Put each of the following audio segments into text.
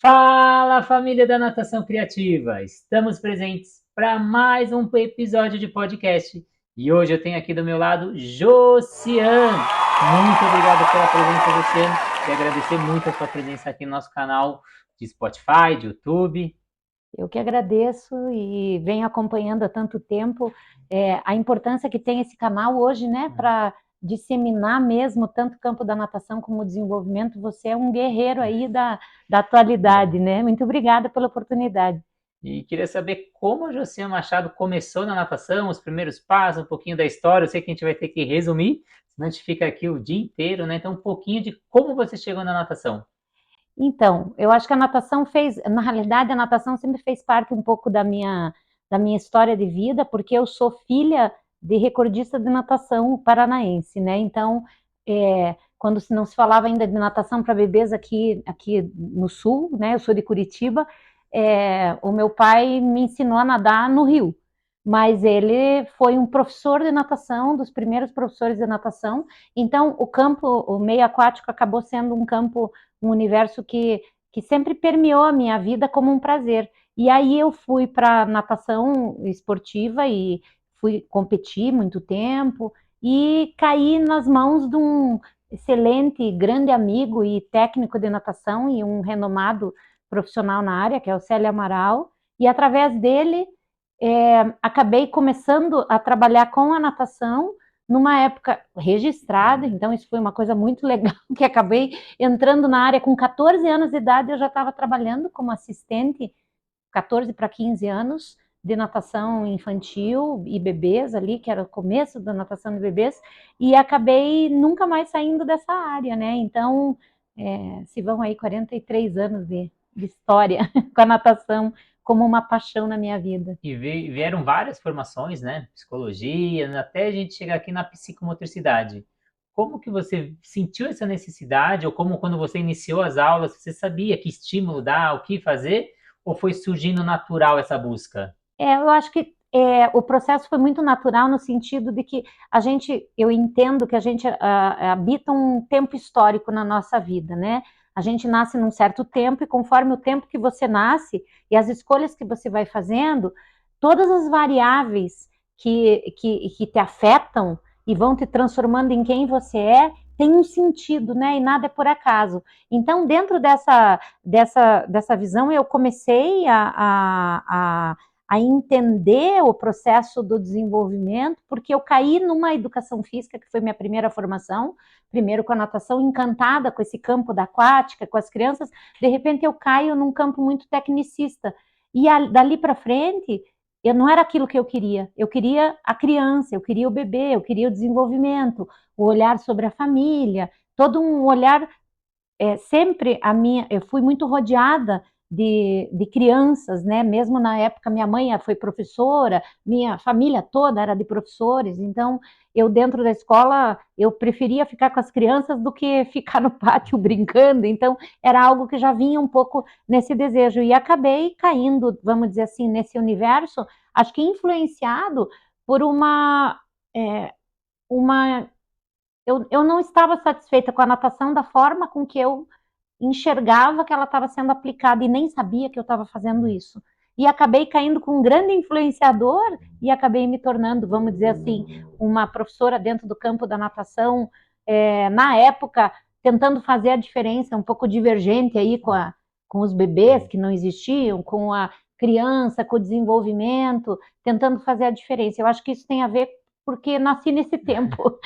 Fala, família da Natação Criativa! Estamos presentes para mais um episódio de podcast. E hoje eu tenho aqui do meu lado Josiane. Muito obrigado pela presença, Josiane. E agradecer muito a sua presença aqui no nosso canal de Spotify, de YouTube. Eu que agradeço e venho acompanhando há tanto tempo a importância que tem esse canal hoje, né, para disseminar mesmo tanto o campo da natação como o desenvolvimento. Você é um guerreiro aí da atualidade, né? Muito obrigada pela oportunidade. E queria saber como a Josiane Machado começou na natação, os primeiros passos, um pouquinho da história. Eu sei que a gente vai ter que resumir, senão a gente fica aqui o dia inteiro, né? Então, um pouquinho de como você chegou na natação. Então, eu acho que a natação na realidade, a natação sempre fez parte um pouco da minha história de vida, porque eu sou filha de recordista de natação paranaense, né? Então, quando não se falava ainda de natação para bebês aqui no sul, né? Eu sou de Curitiba, o meu pai me ensinou a nadar no rio, mas ele foi um professor de natação, dos primeiros professores de natação. Então, o meio aquático acabou sendo um universo que sempre permeou a minha vida como um prazer. E aí eu fui para natação esportiva e fui competir muito tempo e caí nas mãos de um excelente, grande amigo e técnico de natação e um renomado profissional na área, que é o Célio Amaral, e através dele acabei começando a trabalhar com a natação numa época registrada, então isso foi uma coisa muito legal, que acabei entrando na área com 14 anos de idade, eu já estava trabalhando como assistente, 14 para 15 anos, de natação infantil e bebês ali, que era o começo da natação de bebês, e acabei nunca mais saindo dessa área, né? Então, se vão aí 43 anos de história com a natação como uma paixão na minha vida. E vieram várias formações, né? Psicologia, até a gente chegar aqui na psicomotricidade. Como que você sentiu essa necessidade, ou como quando você iniciou as aulas, você sabia que estímulo dar, o que fazer, ou foi surgindo natural essa busca? Eu acho que o processo foi muito natural no sentido de que eu entendo que a gente habita um tempo histórico na nossa vida, né? A gente nasce num certo tempo e conforme o tempo que você nasce e as escolhas que você vai fazendo, todas as variáveis que te afetam e vão te transformando em quem você tem um sentido, né? E nada é por acaso. Então, dentro dessa visão, eu comecei a entender o processo do desenvolvimento, porque eu caí numa educação física, que foi minha primeira formação, primeiro com a natação, encantada com esse campo da aquática, com as crianças, de repente eu caio num campo muito tecnicista. E dali para frente, eu não era aquilo que eu queria a criança, eu queria o bebê, eu queria o desenvolvimento, o olhar sobre a família, todo um olhar sempre eu fui muito rodeada de crianças, né? Mesmo na época, minha mãe foi professora, minha família toda era de professores, então eu dentro da escola eu preferia ficar com as crianças do que ficar no pátio brincando, então era algo que já vinha um pouco nesse desejo e acabei caindo, vamos dizer assim, nesse universo, acho que influenciado por é, uma eu não estava satisfeita com a natação da forma com que eu enxergava que ela estava sendo aplicada e nem sabia que eu estava fazendo isso. E acabei caindo com um grande influenciador e acabei me tornando, vamos dizer assim, uma professora dentro do campo da natação, na época, tentando fazer a diferença, um pouco divergente aí com os bebês que não existiam, com a criança, com o desenvolvimento, tentando fazer a diferença. Eu acho que isso tem a ver porque nasci nesse tempo.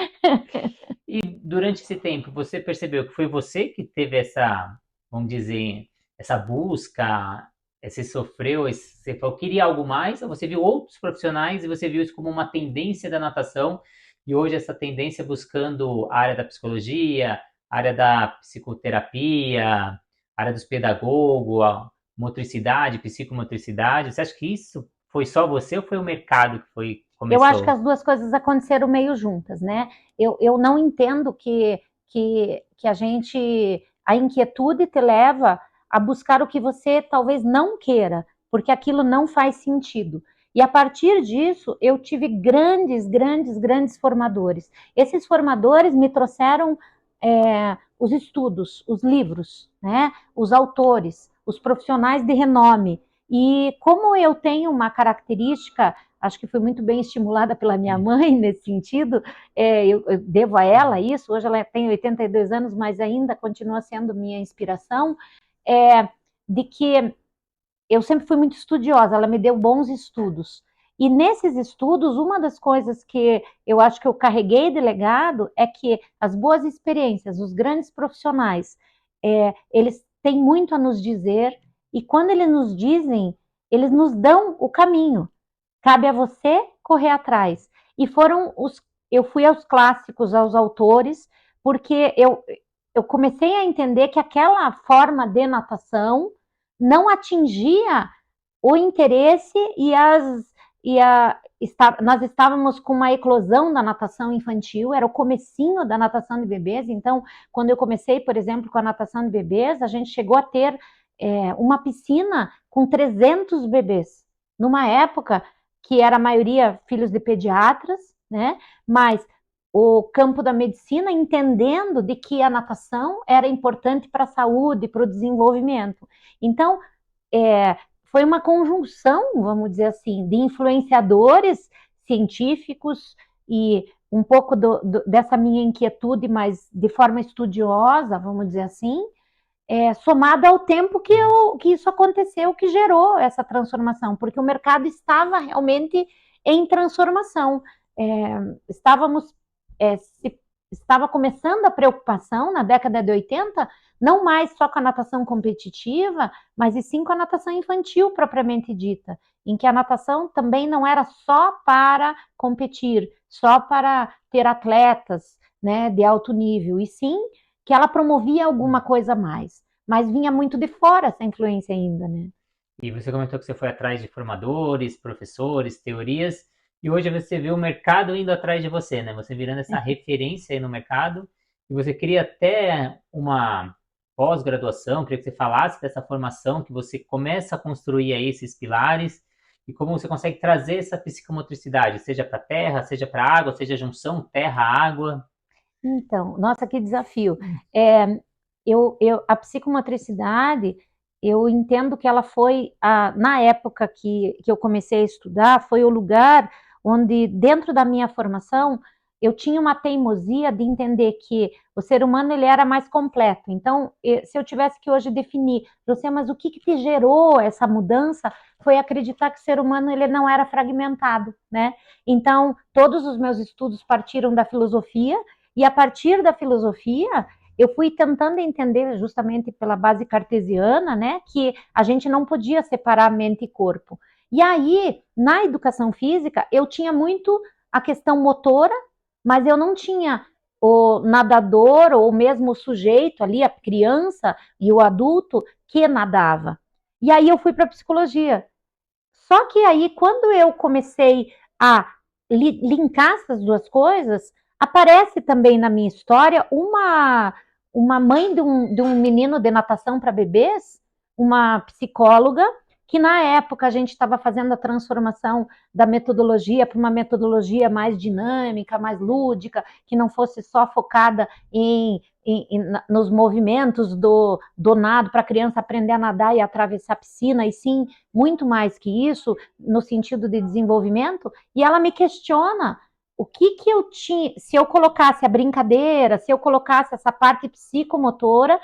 E durante esse tempo, você percebeu que foi você que teve essa, vamos dizer, essa busca, você sofreu, você falou, queria algo mais, ou você viu outros profissionais e você viu isso como uma tendência da natação, e hoje essa tendência buscando a área da psicologia, a área da psicoterapia, a área dos pedagogos, a motricidade, psicomotricidade, você acha que isso foi só você ou foi o mercado que Eu acho que começou? as duas coisas aconteceram meio juntas, né? Eu não entendo que a inquietude te leva a buscar o que você talvez não queira, porque aquilo não faz sentido. E a partir disso, eu tive grandes formadores. Esses formadores me trouxeram os estudos, os livros, né? Os autores, os profissionais de renome. E como eu tenho uma característica, acho que foi muito bem estimulada pela minha mãe nesse sentido, eu devo a ela isso, hoje ela tem 82 anos, mas ainda continua sendo minha inspiração, de que eu sempre fui muito estudiosa, ela me deu bons estudos. E nesses estudos, uma das coisas que eu acho que eu carreguei de legado é que as boas experiências, os grandes profissionais, eles têm muito a nos dizer, e quando eles nos dizem, eles nos dão o caminho. Cabe a você correr atrás. E eu fui aos clássicos, aos autores, porque eu comecei a entender que aquela forma de natação não atingia o interesse nós estávamos com uma eclosão da natação infantil, era o comecinho da natação de bebês, então quando eu comecei, por exemplo, com a natação de bebês, a gente chegou a ter uma piscina com 300 bebês, numa época que era a maioria filhos de pediatras, né? Mas o campo da medicina entendendo de que a natação era importante para a saúde, para o desenvolvimento. Então, foi uma conjunção, vamos dizer assim, de influenciadores científicos e um pouco dessa minha inquietude, mas de forma estudiosa, vamos dizer assim, somada ao tempo que isso aconteceu, que gerou essa transformação, porque o mercado estava realmente em transformação. Estávamos, estava começando a preocupação na década de 80, não mais só com a natação competitiva, mas e sim com a natação infantil propriamente dita, em que a natação também não era só para competir, só para ter atletas, né, de alto nível, e sim que ela promovia alguma coisa a mais, mas vinha muito de fora essa influência ainda, né? E você comentou que você foi atrás de formadores, professores, teorias, e hoje você vê o mercado indo atrás de você, né? Você virando essa referência aí no mercado, e você queria até uma pós-graduação, queria que você falasse dessa formação, que você começa a construir aí esses pilares, e como você consegue trazer essa psicomotricidade, seja para a terra, seja para a água, seja a junção terra-água. Então, nossa, que desafio. A psicomotricidade, eu entendo que ela foi, na época que eu comecei a estudar, foi o lugar onde, dentro da minha formação, eu tinha uma teimosia de entender que o ser humano ele era mais completo. Então, se eu tivesse que hoje definir, você, mas o que te gerou essa mudança, foi acreditar que o ser humano ele não era fragmentado, né? Então, todos os meus estudos partiram da filosofia, e a partir da filosofia, eu fui tentando entender, justamente pela base cartesiana, né, que a gente não podia separar mente e corpo. E aí, na educação física, eu tinha muito a questão motora, mas eu não tinha o nadador ou mesmo o sujeito ali, a criança e o adulto que nadava. E aí eu fui para a psicologia. Só que aí, quando eu comecei a linkar essas duas coisas, aparece também na minha história uma mãe de um menino de natação para bebês, uma psicóloga, que na época a gente estava fazendo a transformação da metodologia para uma metodologia mais dinâmica, mais lúdica, que não fosse só focada nos movimentos do nado para a criança aprender a nadar e atravessar a piscina, e sim, muito mais que isso, no sentido de desenvolvimento, e ela me questiona o que eu tinha, se eu colocasse a brincadeira, se eu colocasse essa parte psicomotora,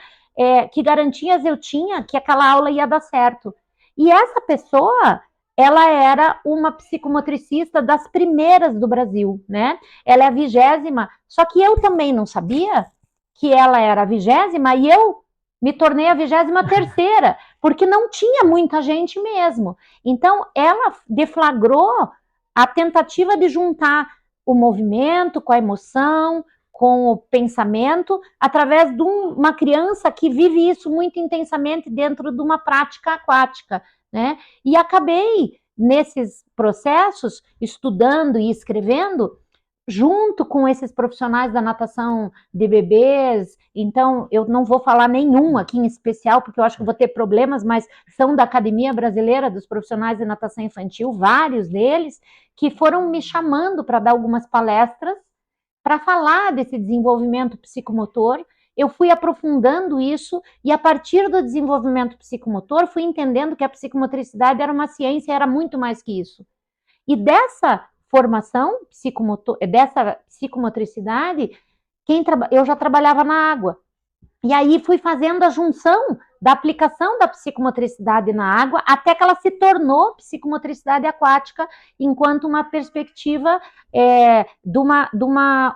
que garantias eu tinha que aquela aula ia dar certo. E essa pessoa, ela era uma psicomotricista das primeiras do Brasil, né? Ela é a 20ª, só que eu também não sabia que ela era a 20ª e eu me tornei a 23ª, porque não tinha muita gente mesmo. Então, ela deflagrou a tentativa de juntar o movimento com a emoção, com o pensamento, através de uma criança que vive isso muito intensamente dentro de uma prática aquática, né? E acabei, nesses processos, estudando e escrevendo, junto com esses profissionais da natação de bebês. Então, eu não vou falar nenhum aqui em especial, porque eu acho que vou ter problemas, mas são da Academia Brasileira dos Profissionais de Natação Infantil, vários deles, que foram me chamando para dar algumas palestras para falar desse desenvolvimento psicomotor. eu fui aprofundando isso e a partir do desenvolvimento psicomotor fui entendendo que a psicomotricidade era uma ciência, era muito mais que isso. E dessa formação dessa psicomotricidade, eu já trabalhava na água. E aí fui fazendo a junção da aplicação da psicomotricidade na água até que ela se tornou psicomotricidade aquática, enquanto uma perspectiva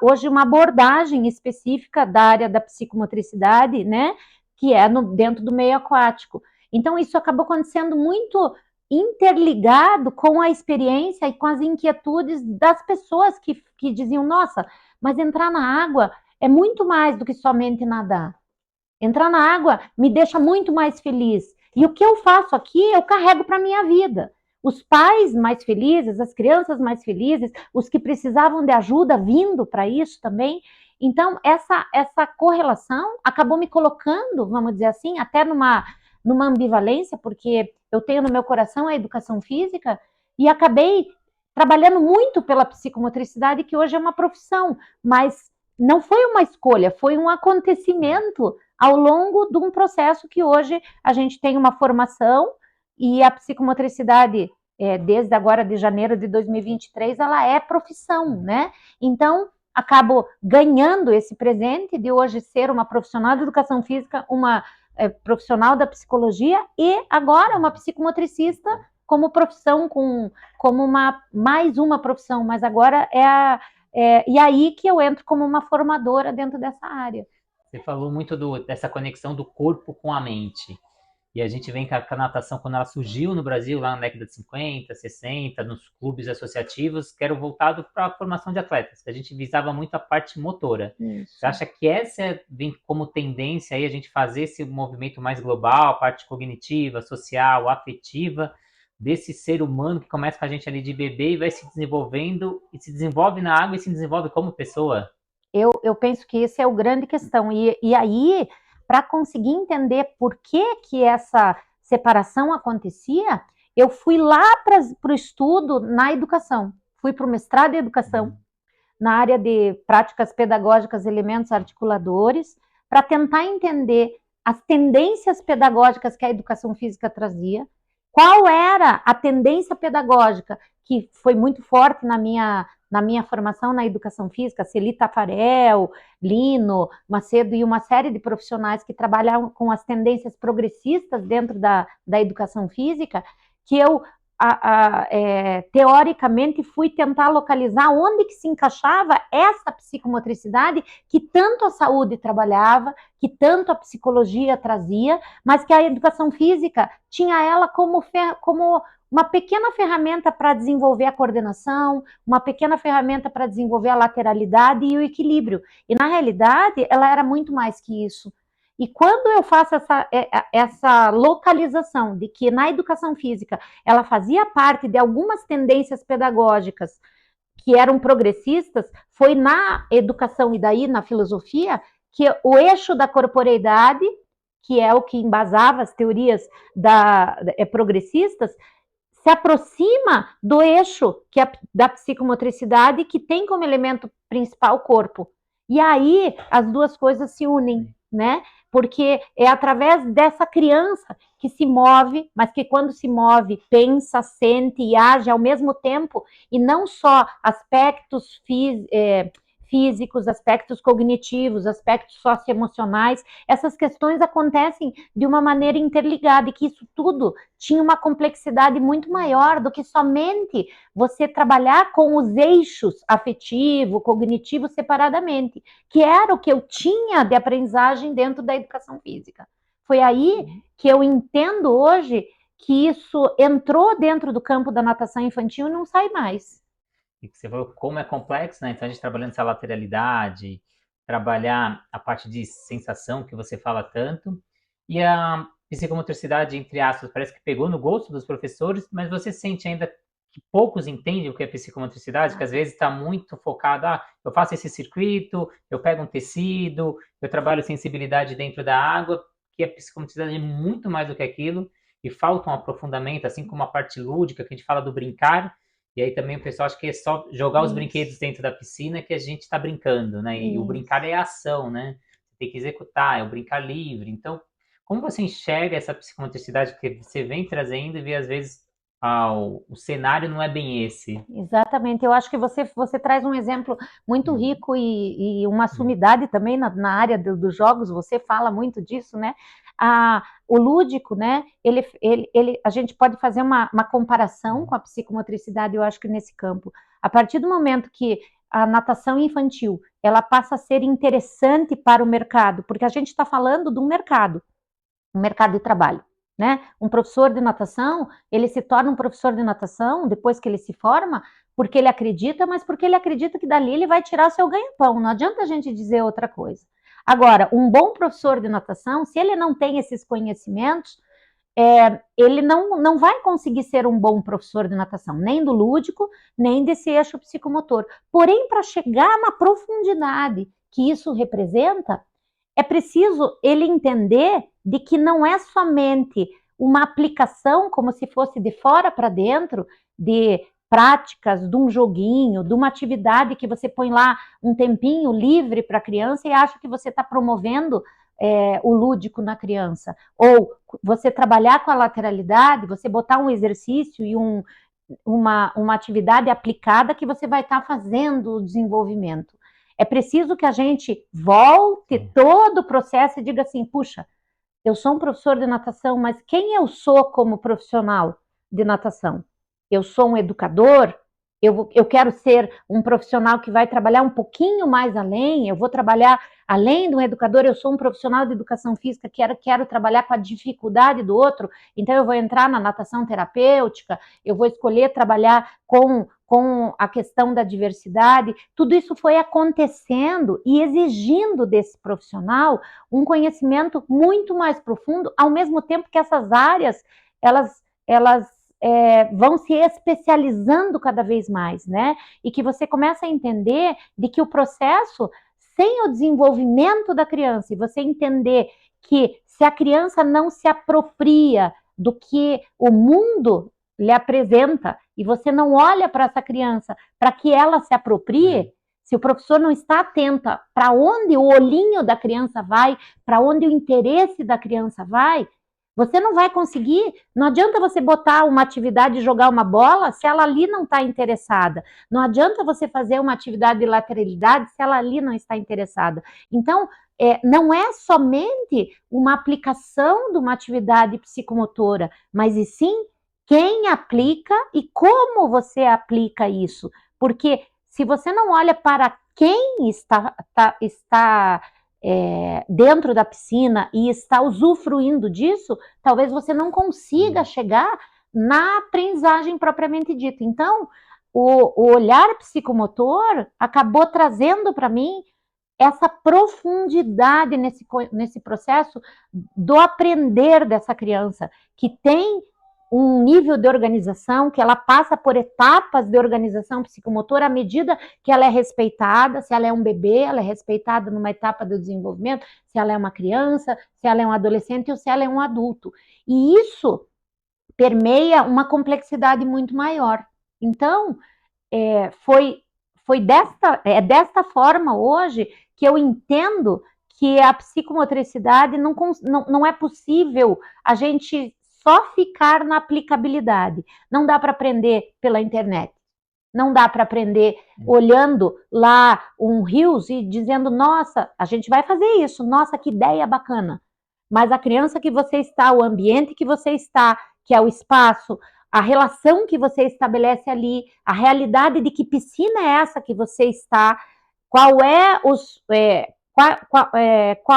hoje uma abordagem específica da área da psicomotricidade, né, que é dentro do meio aquático. Então isso acabou acontecendo muito interligado com a experiência e com as inquietudes das pessoas que diziam, nossa, mas entrar na água é muito mais do que somente nadar. Entrar na água me deixa muito mais feliz. E o que eu faço aqui, eu carrego para a minha vida. Os pais mais felizes, as crianças mais felizes, os que precisavam de ajuda vindo para isso também. Então, essa correlação acabou me colocando, vamos dizer assim, até numa ambivalência, porque eu tenho no meu coração a educação física e acabei trabalhando muito pela psicomotricidade, que hoje é uma profissão, mas não foi uma escolha, foi um acontecimento ao longo de um processo que hoje a gente tem uma formação e a psicomotricidade, desde agora de janeiro de 2023, ela é profissão, né? Então, acabo ganhando esse presente de hoje ser uma profissional de educação física, uma profissional da psicologia e agora uma psicomotricista como profissão, como mais uma profissão, mas agora e aí que eu entro como uma formadora dentro dessa área. Você falou muito dessa conexão do corpo com a mente. E a gente vem com a natação, quando ela surgiu no Brasil, lá na década de 50, 60, nos clubes associativos, que eram voltados para a formação de atletas, que a gente visava muito a parte motora. Isso. Você acha que essa vem como tendência aí a gente fazer esse movimento mais global, a parte cognitiva, social, afetiva, desse ser humano que começa com a gente ali de bebê e vai se desenvolvendo, e se desenvolve na água e se desenvolve como pessoa? Eu penso que esse é o grande questão. E aí, para conseguir entender por que essa separação acontecia, eu fui lá para o estudo na educação. Fui para o mestrado em educação, na área de práticas pedagógicas, elementos articuladores, para tentar entender as tendências pedagógicas que a educação física trazia, qual era a tendência pedagógica que foi muito forte na minha formação na educação física, Celi Tafarel, Lino, Macedo e uma série de profissionais que trabalhavam com as tendências progressistas dentro da educação física, que eu teoricamente fui tentar localizar onde que se encaixava essa psicomotricidade que tanto a saúde trabalhava, que tanto a psicologia trazia, mas que a educação física tinha ela como uma pequena ferramenta para desenvolver a coordenação, uma pequena ferramenta para desenvolver a lateralidade e o equilíbrio. E na realidade, ela era muito mais que isso. E quando eu faço essa localização de que na educação física ela fazia parte de algumas tendências pedagógicas que eram progressistas, foi na educação e daí na filosofia que o eixo da corporeidade, que é o que embasava as teorias progressistas, se aproxima do eixo da psicomotricidade, que tem como elemento principal o corpo. E aí as duas coisas se unem, né? Porque é através dessa criança que se move, mas que quando se move, pensa, sente e age ao mesmo tempo, e não só aspectos físicos, aspectos cognitivos, aspectos socioemocionais, essas questões acontecem de uma maneira interligada, e que isso tudo tinha uma complexidade muito maior do que somente você trabalhar com os eixos afetivo, cognitivo separadamente, que era o que eu tinha de aprendizagem dentro da educação física. Foi aí que eu entendo hoje que isso entrou dentro do campo da natação infantil e não sai mais. E que você falou como é complexo, né? Então a gente trabalhando essa lateralidade, trabalhar a parte de sensação que você fala tanto, e a psicomotricidade, entre aspas, parece que pegou no gosto dos professores, mas você sente ainda que poucos entendem o que é psicomotricidade, que às vezes está muito focado, eu faço esse circuito, eu pego um tecido, eu trabalho sensibilidade dentro da água, que a psicomotricidade é muito mais do que aquilo, e falta um aprofundamento, assim como a parte lúdica, que a gente fala do brincar, e aí também o pessoal acha que é só jogar os brinquedos dentro da piscina que a gente está brincando, né? E o brincar é a ação, né? tem que executar, é o brincar livre. Então, como você enxerga essa psicomotricidade que você vem trazendo e vê, às vezes, o cenário não é bem esse? Exatamente, eu acho que você traz um exemplo muito Hum, rico e uma hum, sumidade também na área dos jogos, você fala muito disso, né? O lúdico, né? A gente pode fazer uma comparação hum, com a psicomotricidade, eu acho que nesse campo. A partir do momento que a natação infantil ela passa a ser interessante para o mercado, porque a gente está falando de um mercado de trabalho. Né? Um professor de natação, ele se torna um professor de natação depois que ele se forma, porque ele acredita, mas porque ele acredita que dali ele vai tirar seu ganha-pão. Não adianta a gente dizer outra coisa. Agora, um bom professor de natação, se ele não tem esses conhecimentos, ele não vai conseguir ser um bom professor de natação, nem do lúdico, nem desse eixo psicomotor. Porém, para chegar na profundidade que isso representa, é preciso ele entender de que não é somente uma aplicação como se fosse de fora para dentro, de práticas, de um joguinho, de uma atividade que você põe lá um tempinho livre para a criança e acha que você está promovendo o lúdico na criança. Ou você trabalhar com a lateralidade, você botar um exercício e uma atividade aplicada que você vai estar fazendo o desenvolvimento. É preciso que a gente volte sim. todo o processo e diga assim: puxa, eu sou um professor de natação, mas quem eu sou como profissional de natação? Eu sou um educador? Eu quero ser um profissional que vai trabalhar um pouquinho mais além, eu vou trabalhar além de um educador, eu sou um profissional de educação física, quero trabalhar com a dificuldade do outro, então eu vou entrar na natação terapêutica, eu vou escolher trabalhar com a questão da diversidade. Tudo isso foi acontecendo e exigindo desse profissional um conhecimento muito mais profundo, ao mesmo tempo que essas áreas elas vão se especializando cada vez mais, né? E que você começa a entender de que o processo, sem o desenvolvimento da criança, e você entender que se a criança não se apropria do que o mundo lhe apresenta, e você não olha para essa criança para que ela se Hum. aproprie, se o professor não está atento para onde o olhinho da criança vai, para onde o interesse da criança vai, você não vai conseguir. Não adianta você botar uma atividade e jogar uma bola se ela ali não está interessada. Não adianta você fazer uma atividade de lateralidade se ela ali não está interessada. Então, não é somente uma aplicação de uma atividade psicomotora, mas e sim quem aplica e como você aplica isso. Porque se você não olha para quem está dentro da piscina e está usufruindo disso, talvez você não consiga Hum. chegar na aprendizagem propriamente dita. Então, o olhar psicomotor acabou trazendo para mim essa profundidade nesse processo do aprender dessa criança, que tem um nível de organização, que ela passa por etapas de organização psicomotora à medida que ela é respeitada, se ela é um bebê, ela é respeitada numa etapa do desenvolvimento, se ela é uma criança, se ela é um adolescente ou se ela é um adulto. E isso permeia uma complexidade muito maior. Então, foi desta forma hoje que eu entendo que a psicomotricidade não é possível a gente só ficar na aplicabilidade. Não dá para aprender pela internet. Não dá para aprender olhando lá um Reels e dizendo, nossa, a gente vai fazer isso, nossa, que ideia bacana. Mas a criança que você está, o ambiente que você está, que é o espaço, a relação que você estabelece ali, a realidade de que piscina é essa que você está, qual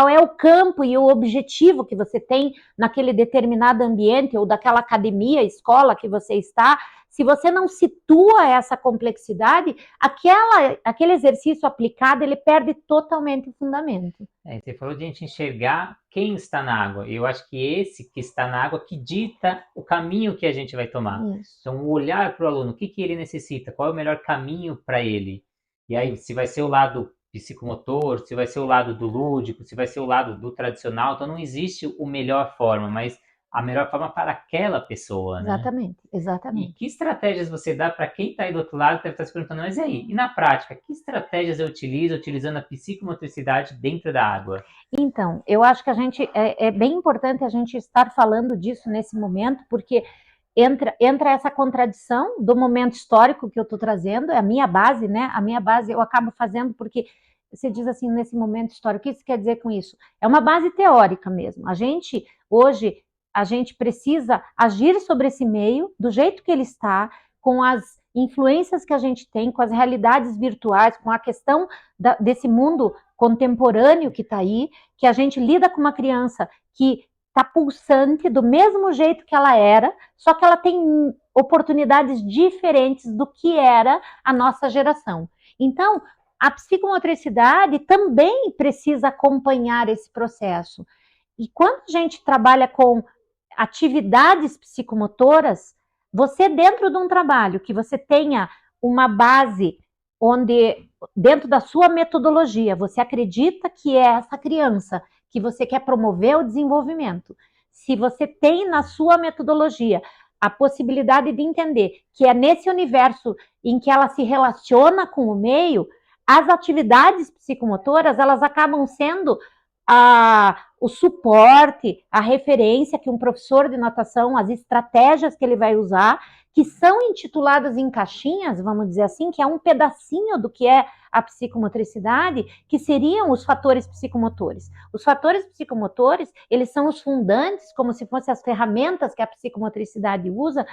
é o campo e o objetivo que você tem naquele determinado ambiente ou daquela academia, escola que você está. Se você não situa essa complexidade, aquele exercício aplicado, ele perde totalmente o fundamento. Você falou de a gente enxergar quem está na água. Eu acho que esse que está na água que dita o caminho que a gente vai tomar. Isso. Então, olhar para o aluno, o que ele necessita, qual é o melhor caminho para ele. E aí, se vai ser o lado psicomotor, se vai ser o lado do lúdico, se vai ser o lado do tradicional. Então, não existe o melhor forma, mas a melhor forma para aquela pessoa, né? Exatamente, E exatamente. que estratégias você dá para quem está aí do outro lado, deve estar se perguntando, mas e aí? E na prática, que estratégias eu utilizo utilizando a psicomotricidade dentro da água? Então, eu acho que é bem importante a gente estar falando disso nesse momento, porque entra essa contradição do momento histórico que eu estou trazendo, é a minha base, né? A minha base eu acabo fazendo porque você diz assim, nesse momento histórico, o que isso quer dizer com isso? É uma base teórica mesmo. Hoje, a gente precisa agir sobre esse meio do jeito que ele está, com as influências que a gente tem, com as realidades virtuais, com a questão desse mundo contemporâneo que está aí, que a gente lida com uma criança que está pulsante do mesmo jeito que ela era, só que ela tem oportunidades diferentes do que era a nossa geração. Então, a psicomotricidade também precisa acompanhar esse processo. E quando a gente trabalha com atividades psicomotoras, você dentro de um trabalho que você tenha uma base onde, dentro da sua metodologia, você acredita que é essa criança que você quer promover o desenvolvimento. Se você tem na sua metodologia a possibilidade de entender que é nesse universo em que ela se relaciona com o meio, as atividades psicomotoras, elas acabam sendo o suporte, a referência que um professor de natação, as estratégias que ele vai usar, que são intituladas em caixinhas, vamos dizer assim, que é um pedacinho do que é a psicomotricidade, que seriam os fatores psicomotores. Os fatores psicomotores, eles são os fundantes, como se fossem as ferramentas que a psicomotricidade usa,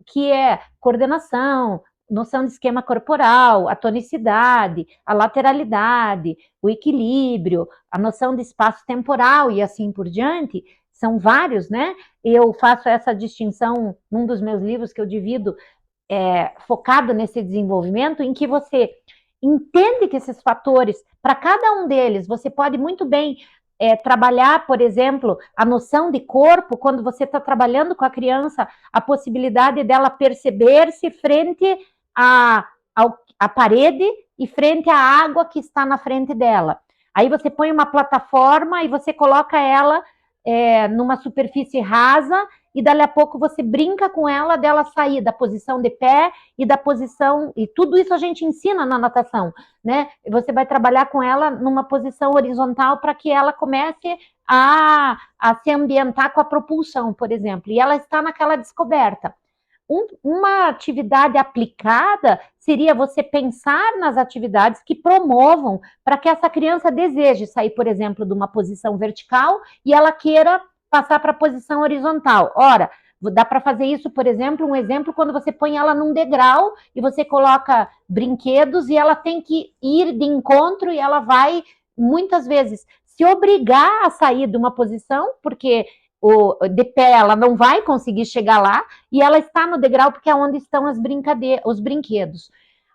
que é coordenação, noção de esquema corporal, a tonicidade, a lateralidade, o equilíbrio, a noção de espaço temporal e assim por diante, são vários, né? Eu faço essa distinção num dos meus livros que eu divido, focado nesse desenvolvimento, em que você entende que esses fatores, para cada um deles, você pode muito bem trabalhar, por exemplo, a noção de corpo, quando você está trabalhando com a criança, a possibilidade dela perceber-se frente à parede e frente à água que está na frente dela. Aí você põe uma plataforma e você coloca ela numa superfície rasa e dali a pouco você brinca com ela dela sair da posição de pé e da posição, e tudo isso a gente ensina na natação, né? Você vai trabalhar com ela numa posição horizontal para que ela comece a se ambientar com a propulsão, por exemplo, e ela está naquela descoberta. Uma atividade aplicada seria você pensar nas atividades que promovam para que essa criança deseje sair, por exemplo, de uma posição vertical e ela queira passar para a posição horizontal. Ora, dá para fazer isso, por exemplo, um exemplo, quando você põe ela num degrau e você coloca brinquedos e ela tem que ir de encontro e ela vai, muitas vezes, se obrigar a sair de uma posição, porque de pé ela não vai conseguir chegar lá, e ela está no degrau porque é onde estão os brinquedos.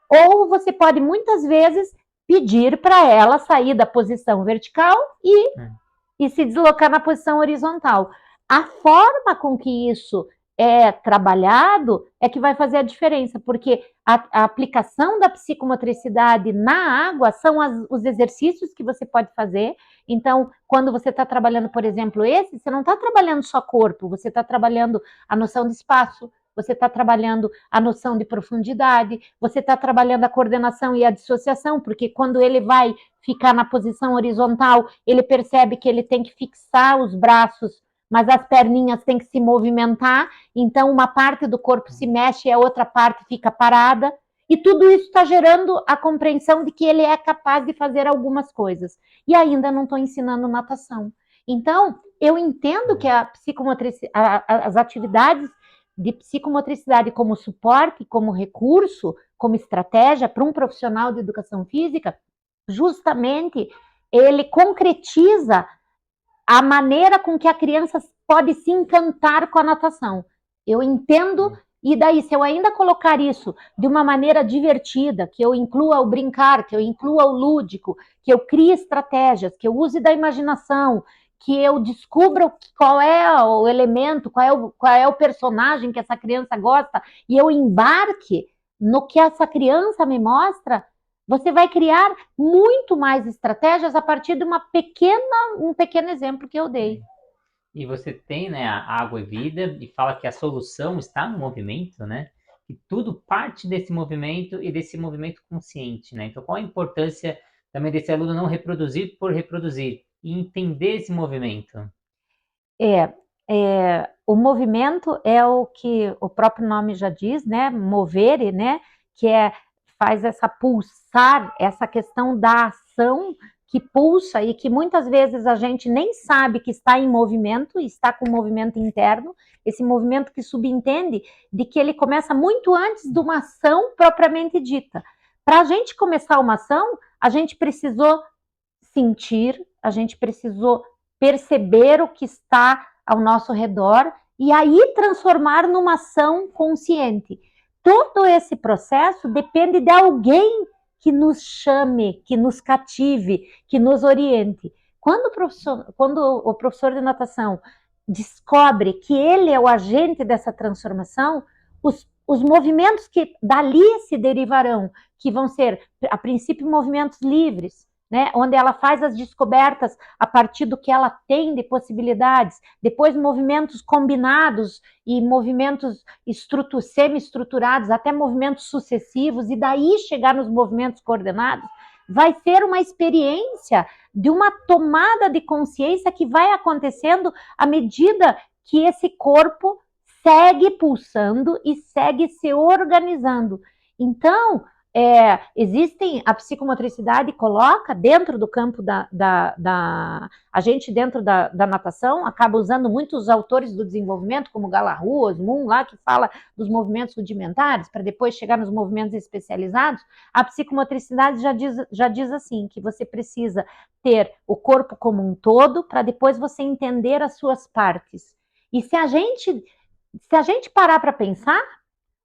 Ou você pode, muitas vezes, pedir para ela sair da posição vertical e se deslocar na posição horizontal. A forma com que isso é trabalhado é que vai fazer a diferença, porque a aplicação da psicomotricidade na água são os exercícios que você pode fazer. Então, quando você está trabalhando, por exemplo, você não está trabalhando só corpo, você está trabalhando a noção de espaço, você está trabalhando a noção de profundidade, você está trabalhando a coordenação e a dissociação, porque quando ele vai ficar na posição horizontal, ele percebe que ele tem que fixar os braços, mas as perninhas têm que se movimentar, então uma parte do corpo se mexe e a outra parte fica parada, e tudo isso está gerando a compreensão de que ele é capaz de fazer algumas coisas. E ainda não estou ensinando natação. Então, eu entendo que as atividades de psicomotricidade como suporte, como recurso, como estratégia para um profissional de educação física, justamente ele concretiza a maneira com que a criança pode se encantar com a natação. Eu entendo, e daí, se eu ainda colocar isso de uma maneira divertida, que eu inclua o brincar, que eu inclua o lúdico, que eu crie estratégias, que eu use da imaginação, que eu descubra qual é o elemento, qual é o personagem que essa criança gosta, e eu embarque no que essa criança me mostra, você vai criar muito mais estratégias a partir de um pequeno exemplo que eu dei. E você tem, né, a água é vida e fala que a solução está no movimento, né? Que tudo parte desse movimento e desse movimento consciente, né? Então, qual a importância também desse aluno não reproduzir por reproduzir e entender esse movimento? É, o movimento é o que o próprio nome já diz, né? Movere, né? Que faz essa pulsar, essa questão da ação que pulsa e que muitas vezes a gente nem sabe que está em movimento, está com movimento interno, esse movimento que subentende de que ele começa muito antes de uma ação propriamente dita. Para a gente começar uma ação, a gente precisou sentir, a gente precisou perceber o que está ao nosso redor e aí transformar numa ação consciente. Todo esse processo depende de alguém que nos chame, que nos cative, que nos oriente. Quando o professor de natação descobre que ele é o agente dessa transformação, os movimentos que dali se derivarão, que vão ser, a princípio, movimentos livres, né, onde ela faz as descobertas a partir do que ela tem de possibilidades, depois movimentos combinados e movimentos semi-estruturados, até movimentos sucessivos, e daí chegar nos movimentos coordenados, vai ser uma experiência de uma tomada de consciência que vai acontecendo à medida que esse corpo segue pulsando e segue se organizando. Então, existem, a psicomotricidade coloca dentro do campo a gente dentro da natação acaba usando muitos autores do desenvolvimento, como Galahu, Osmund, lá que fala dos movimentos rudimentares, para depois chegar nos movimentos especializados. A psicomotricidade já diz assim, que você precisa ter o corpo como um todo, para depois você entender as suas partes. E se a gente parar para pensar,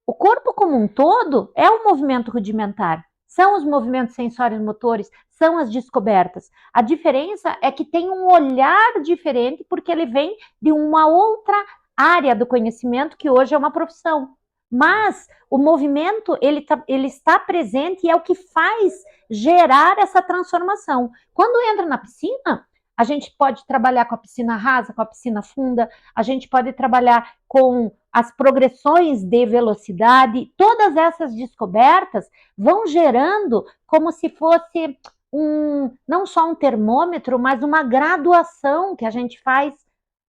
o corpo como um todo é um movimento rudimentar. São os movimentos sensórios motores, são as descobertas. A diferença é que tem um olhar diferente porque ele vem de uma outra área do conhecimento que hoje é uma profissão. Mas o movimento ele está presente e é o que faz gerar essa transformação. Quando entra na piscina, a gente pode trabalhar com a piscina rasa, com a piscina funda, a gente pode trabalhar com as progressões de velocidade, todas essas descobertas vão gerando como se fosse não só um termômetro, mas uma graduação que a gente faz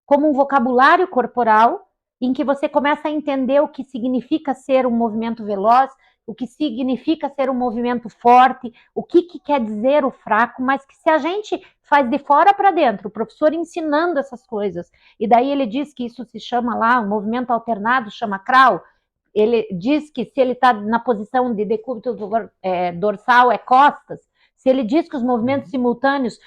como um vocabulário corporal, em que você começa a entender o que significa ser um movimento veloz, o que significa ser um movimento forte, o que quer dizer o fraco, mas que se a gente faz de fora para dentro, o professor ensinando essas coisas, e daí ele diz que isso se chama lá, um movimento alternado, chama crawl, ele diz que se ele está na posição de decúbito dorsal é costas, se ele diz que os movimentos simultâneos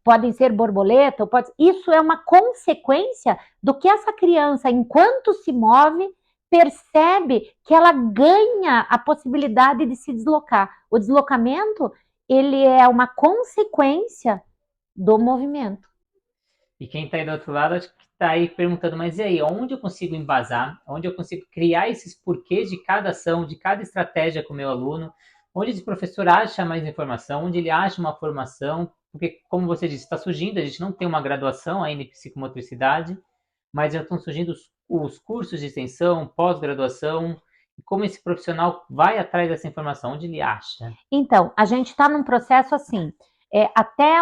podem ser borboleta, isso é uma consequência do que essa criança, enquanto se move, percebe que ela ganha a possibilidade de se deslocar. O deslocamento, ele é uma consequência do movimento. E quem está aí do outro lado, acho que está aí perguntando, mas e aí, onde eu consigo embasar? Onde eu consigo criar esses porquês de cada ação, de cada estratégia com o meu aluno? Onde esse professor acha mais informação? Onde ele acha uma formação? Porque, como você disse, está surgindo, a gente não tem uma graduação ainda em psicomotricidade, mas já estão surgindo os cursos de extensão, pós-graduação. Como esse profissional vai atrás dessa informação? Onde ele acha? Então, a gente está num processo assim, até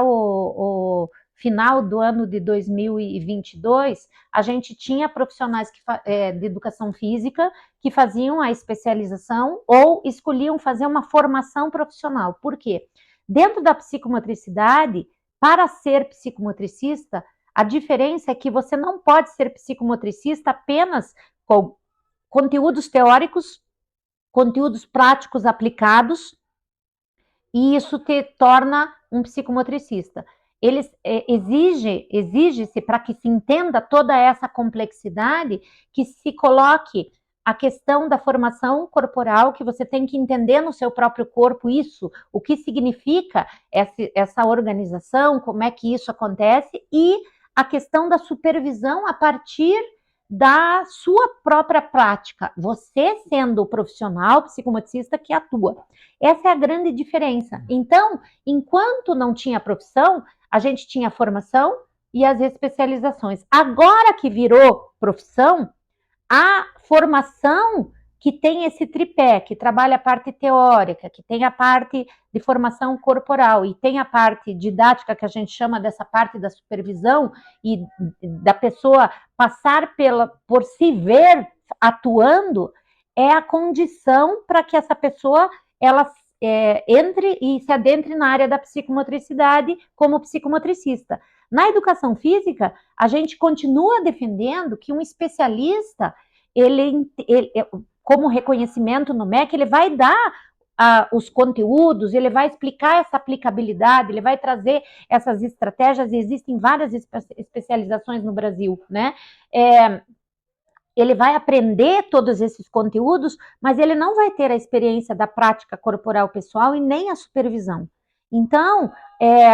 o final do ano de 2022, a gente tinha profissionais de educação física que faziam a especialização ou escolhiam fazer uma formação profissional. Por quê? Dentro da psicomotricidade, para ser psicomotricista, a diferença é que você não pode ser psicomotricista apenas com conteúdos teóricos, conteúdos práticos aplicados, e isso te torna um psicomotricista. Exige-se, para que se entenda toda essa complexidade, que se coloque a questão da formação corporal, que você tem que entender no seu próprio corpo isso, o que significa essa organização, como é que isso acontece, e a questão da supervisão a partir da sua própria prática, você sendo o profissional psicomotricista que atua. Essa é a grande diferença. Então, enquanto não tinha profissão, a gente tinha formação, e as especializações. Agora que virou profissão, a formação que tem esse tripé, que trabalha a parte teórica, que tem a parte de formação corporal e tem a parte didática, que a gente chama dessa parte da supervisão e da pessoa passar por se ver atuando, é a condição para que essa pessoa ela entre e se adentre na área da psicomotricidade como psicomotricista. Na educação física, a gente continua defendendo que um especialista, como reconhecimento no MEC, ele vai dar os conteúdos, ele vai explicar essa aplicabilidade, ele vai trazer essas estratégias, e existem várias especializações no Brasil, né? Ele vai aprender todos esses conteúdos, mas ele não vai ter a experiência da prática corporal pessoal e nem a supervisão. Então,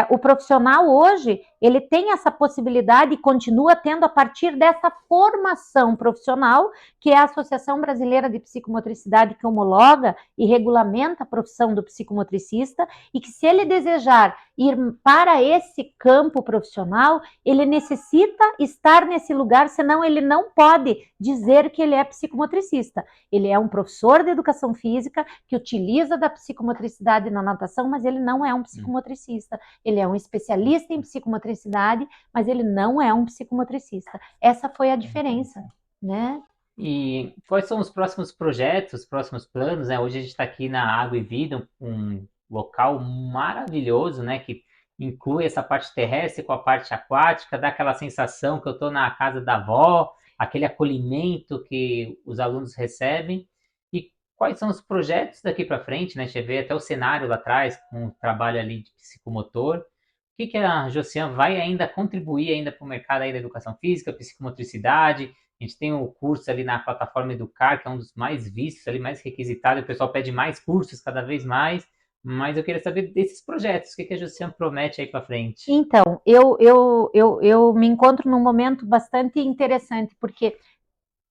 o profissional hoje, ele tem essa possibilidade e continua tendo a partir dessa formação profissional, que é a Associação Brasileira de Psicomotricidade, que homologa e regulamenta a profissão do psicomotricista, e que se ele desejar ir para esse campo profissional, ele necessita estar nesse lugar, senão ele não pode dizer que ele é psicomotricista. Ele é um professor de educação física que utiliza da psicomotricidade na natação, mas ele não é um psicomotricista. Ele é um especialista em psicomotricidade, mas ele não é um psicomotricista. Essa foi a diferença, né? E quais são os próximos projetos, os próximos planos, né? Hoje a gente está aqui na Água e Vida, um local maravilhoso, né? Que inclui essa parte terrestre com a parte aquática, dá aquela sensação que eu estou na casa da avó, aquele acolhimento que os alunos recebem. E quais são os projetos daqui para frente, né? A gente vê até o cenário lá atrás, com o trabalho ali de psicomotor. O que a Josiane vai ainda contribuir ainda para o mercado aí da educação física, psicomotricidade? A gente tem o curso ali na plataforma Educar, que é um dos mais vistos ali, mais requisitado, o pessoal pede mais cursos cada vez mais, mas eu queria saber desses projetos, o que a Josiane promete aí para frente? Então, eu me encontro num momento bastante interessante, porque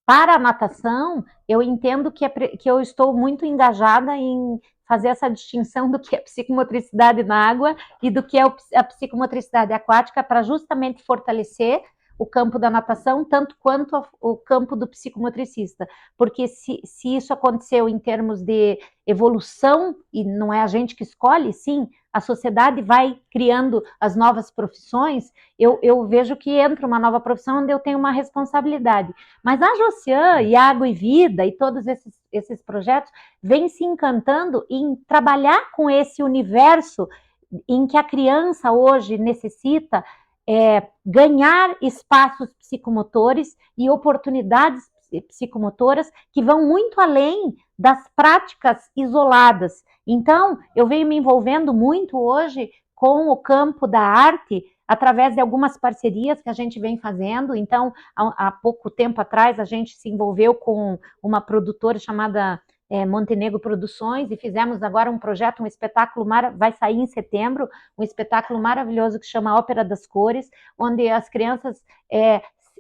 para a natação, eu entendo que eu estou muito engajada em fazer essa distinção do que é psicomotricidade na água e do que é a psicomotricidade aquática, para justamente fortalecer o campo da natação, tanto quanto o campo do psicomotricista. Porque se isso aconteceu em termos de evolução, e não é a gente que escolhe, sim, a sociedade vai criando as novas profissões, eu vejo que entra uma nova profissão onde eu tenho uma responsabilidade. Mas a Josiane e Água e Vida e todos esses projetos vêm se encantando em trabalhar com esse universo em que a criança hoje necessita ganhar espaços psicomotores e oportunidades psicomotoras que vão muito além das práticas isoladas. Então, eu venho me envolvendo muito hoje com o campo da arte, através de algumas parcerias que a gente vem fazendo. Então, há pouco tempo atrás, a gente se envolveu com uma produtora chamada Montenegro Produções, e fizemos agora um projeto, um espetáculo, vai sair em setembro, um espetáculo maravilhoso que chama Ópera das Cores, onde as crianças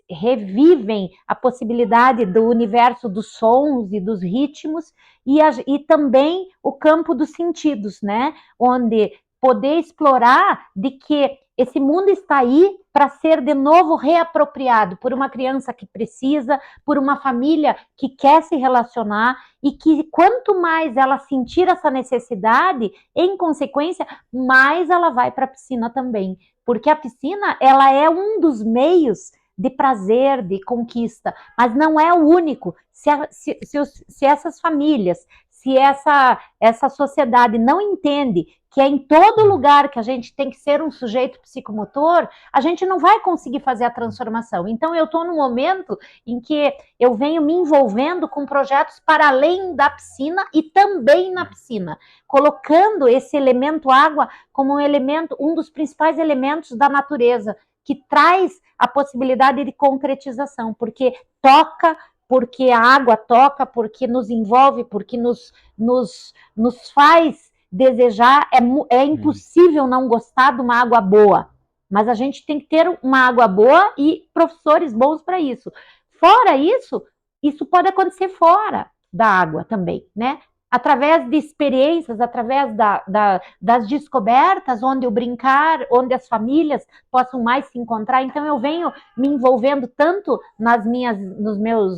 revivem a possibilidade do universo dos sons e dos ritmos, e também o campo dos sentidos, né? Onde poder explorar de que esse mundo está aí para ser de novo reapropriado por uma criança que precisa, por uma família que quer se relacionar, e que quanto mais ela sentir essa necessidade, em consequência, mais ela vai para a piscina também. Porque a piscina, ela é um dos meios de prazer, de conquista, mas não é o único. Se essas famílias, se essa sociedade não entende que é em todo lugar que a gente tem que ser um sujeito psicomotor, a gente não vai conseguir fazer a transformação. Então, eu estou num momento em que eu venho me envolvendo com projetos para além da piscina e também na piscina, colocando esse elemento água como um dos principais elementos da natureza, que traz a possibilidade de concretização, porque toca, porque a água toca, porque nos envolve, porque nos faz desejar. É impossível não gostar de uma água boa, mas a gente tem que ter uma água boa e professores bons para isso. Fora isso, isso pode acontecer fora da água também, né? através de experiências, através das descobertas, onde o brincar, onde as famílias possam mais se encontrar. Então eu venho me envolvendo tanto nos meus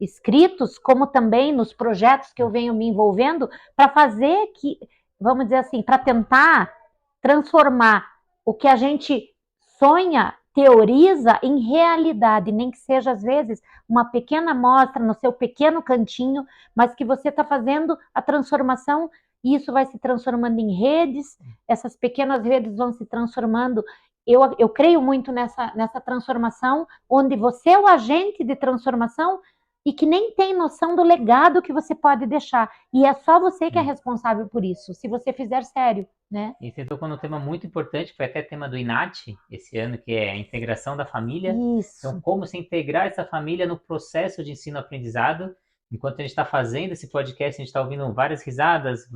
escritos, como também nos projetos que eu venho me envolvendo, para fazer que, vamos dizer assim, para tentar transformar o que a gente sonha, teoriza em realidade, nem que seja às vezes uma pequena amostra no seu pequeno cantinho, mas que você está fazendo a transformação e isso vai se transformando em redes, essas pequenas redes vão se transformando. Eu creio muito nessa transformação, onde você é o agente de transformação e que nem tem noção do legado que você pode deixar. E é só você que é responsável por isso, se você fizer sério, né? E você tocou num tema muito importante, que foi até tema do INAT esse ano, que é a integração da família. Isso. Então, como se integrar essa família no processo de ensino-aprendizado. Enquanto a gente está fazendo esse podcast, a gente está ouvindo várias risadas,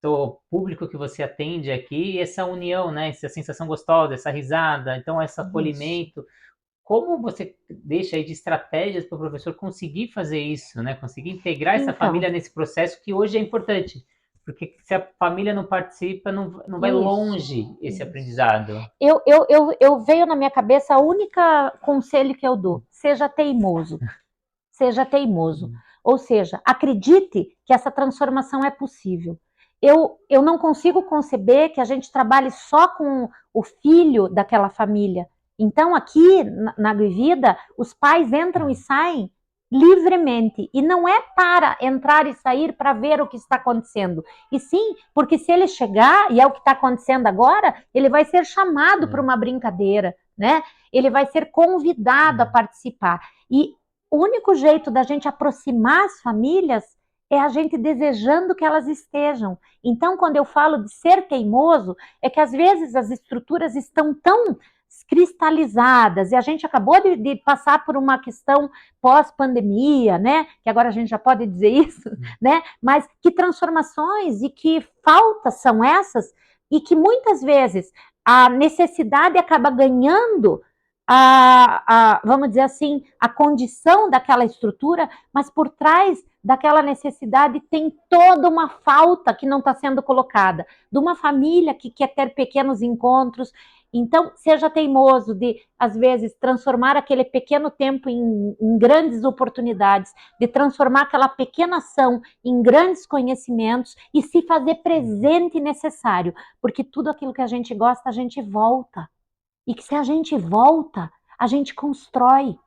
do público que você atende aqui, e essa união, né? Essa sensação gostosa, essa risada, então esse acolhimento. Como você deixa aí de estratégias para o professor conseguir fazer isso, né? Conseguir integrar essa família nesse processo que hoje é importante. Porque se a família não participa, não vai longe esse aprendizado. Eu veio na minha cabeça a única conselho que eu dou: seja teimoso. Seja teimoso. Ou seja, acredite que essa transformação é possível. Eu não consigo conceber que a gente trabalhe só com o filho daquela família. Então, aqui na Agroevida, os pais entram e saem livremente. E não é para entrar e sair para ver o que está acontecendo. E sim, porque se ele chegar, e é o que está acontecendo agora, ele vai ser chamado para uma brincadeira, né? Ele vai ser convidado a participar. E o único jeito da gente aproximar as famílias é a gente desejando que elas estejam. Então, quando eu falo de ser teimoso, é que às vezes as estruturas estão tão cristalizadas, e a gente acabou de passar por uma questão pós-pandemia, né? Que agora a gente já pode dizer isso, né? Mas que transformações e que faltas são essas, e que muitas vezes a necessidade acaba ganhando vamos dizer assim, a condição daquela estrutura, mas por trás daquela necessidade tem toda uma falta que não está sendo colocada, de uma família que quer ter pequenos encontros. Então, seja teimoso de, às vezes, transformar aquele pequeno tempo em grandes oportunidades, de transformar aquela pequena ação em grandes conhecimentos e se fazer presente e necessário, porque tudo aquilo que a gente gosta, a gente volta. E que se a gente volta, a gente constrói.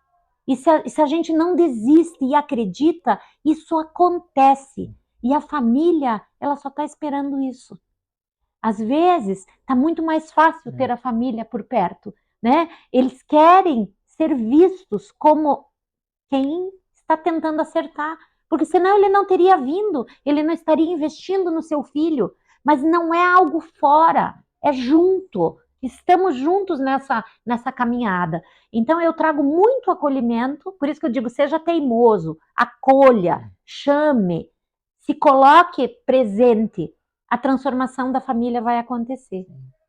E se a gente não desiste e acredita, isso acontece. E a família, ela só está esperando isso. Às vezes, está muito mais fácil ter a família por perto, né? Eles querem ser vistos como quem está tentando acertar. Porque senão ele não teria vindo, ele não estaria investindo no seu filho. Mas não é algo fora, é junto. Estamos juntos nessa caminhada. Então eu trago muito acolhimento, por isso que eu digo, seja teimoso, acolha, chame, se coloque presente. A transformação da família vai acontecer.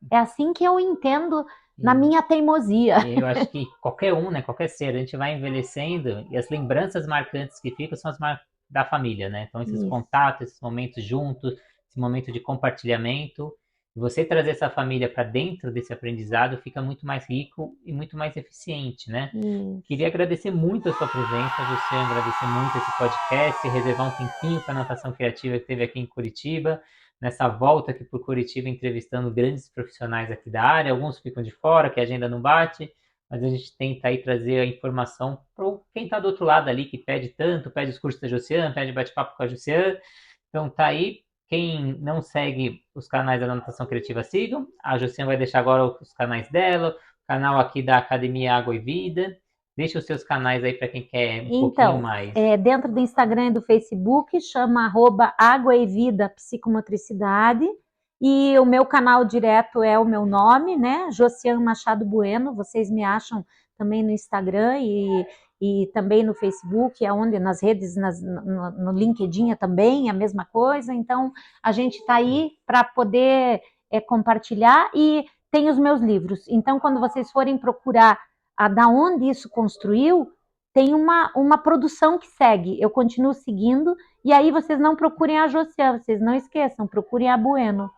É assim que eu entendo na minha teimosia. Eu acho que qualquer um, né, qualquer ser, a gente vai envelhecendo e as lembranças marcantes que ficam são as da família, né? Então esses contatos, esses momentos juntos, esse momento de compartilhamento, você trazer essa família para dentro desse aprendizado fica muito mais rico e muito mais eficiente, né? Queria agradecer muito a sua presença, Josiane, agradecer muito esse podcast, reservar um tempinho para a Natação Criativa que teve aqui em Curitiba, nessa volta aqui por Curitiba, entrevistando grandes profissionais aqui da área, alguns ficam de fora, que a agenda não bate, mas a gente tenta aí trazer a informação para quem está do outro lado ali, que pede tanto, pede os cursos da Josiane, pede bate-papo com a Josiane, então tá aí. Quem não segue os canais da Natação Criativa, sigam. A Josiane vai deixar agora os canais dela, o canal aqui da Academia Água e Vida. Deixa os seus canais aí para quem quer pouquinho mais. Dentro do Instagram e do Facebook, chama @Água e Vida Psicomotricidade. E o meu canal direto é o meu nome, né? Josiane Machado Bueno. Vocês me acham também no Instagram e também no Facebook, aonde nas redes, no LinkedIn também, a mesma coisa. Então, a gente está aí para poder compartilhar e tem os meus livros. Então, quando vocês forem procurar da onde isso construiu, tem uma produção que segue, eu continuo seguindo, e aí vocês não procurem a Josiane, vocês não esqueçam, procurem a Bueno.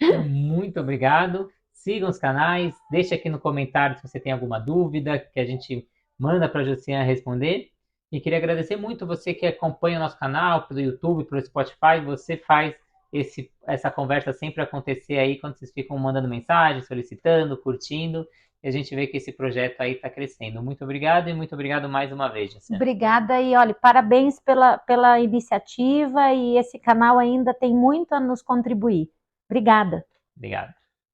Então, muito obrigado. Sigam os canais, deixe aqui no comentário se você tem alguma dúvida, que a gente manda para a Josiane responder. E queria agradecer muito você que acompanha o nosso canal, pelo YouTube, pelo Spotify. Você faz essa conversa sempre acontecer aí quando vocês ficam mandando mensagem, solicitando, curtindo. E a gente vê que esse projeto aí está crescendo. Muito obrigado e muito obrigado mais uma vez, Josiane. Obrigada e olha, parabéns pela iniciativa e esse canal ainda tem muito a nos contribuir. Obrigada. Obrigado.